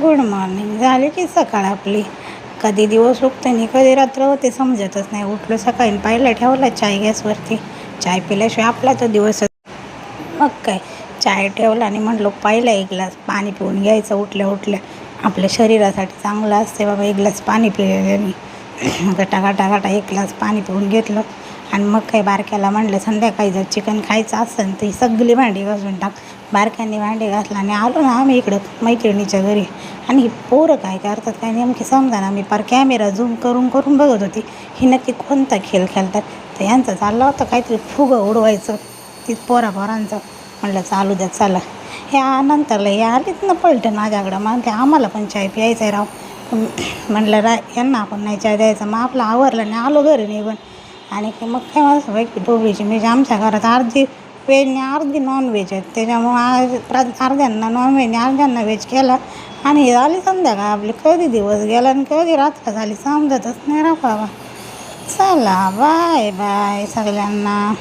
Good morning. झाली की सकाळ आपली. कधी दिवस उगते आणि कधी रात्र होते समजतच नाही. उठलो सकाळी पाहिलं ठेवला चाय गॅसवरती. चाय पिल्याशिवाय आपला तर दिवस. मग काय, चाय ठेवला आणि म्हटलं पाहिलं एक ग्लास पाणी पिऊन घ्यायचं उठल्या उठल्या. आपल्या शरीरासाठी चांगलं असते बाबा एक ग्लास पाणी पिल्याने. गटा गटा गटा एक ग्लास पाणी पिऊन घेतलं आणि मग काही बारक्याला म्हटलं संध्याकाळी जर चिकन खायचं असेल तर ही सगळी भांडी घासून टाक. बारक्यांनी भांडी घासला आणि आलो ना आम्ही इकडं मैत्रिणीच्या घरी. आणि ही पोरं काय करतात काय नेमकी समजा ना. मी पार कॅमेरा झूम करून करून बघत होती ही नक्की कोणता खेळ खेळतात. तर यांचं चाललं होतं काहीतरी फुगं उडवायचं ती पोरांचं. म्हटलं चालू द्या चला. ह्या नंतरला हे आलीच ना पलटं माझ्याकडं. म्हणते आम्हाला पण चाय प्यायचा आहे राव. म्हटलं यांना आपण नाही चाय द्यायचा. मग आपलं आवरलं आणि आलो घरी निघून. आणि मग काय माझं बाईक ढोबळीची म्हणजे आमच्या घरात अर्धी व्हेज आणि अर्धी नॉनव्हेज आहेत. त्याच्यामुळं अर्ध्यांना नॉनव्हेज आणि अर्ध्यांना व्हेज केला. आणि झाली संध्याकाळ आपली. कधी दिवस गेला आणि कधी रात्र झाली समजतच नाही रा बाबा. चला बाय बाय सगळ्यांना.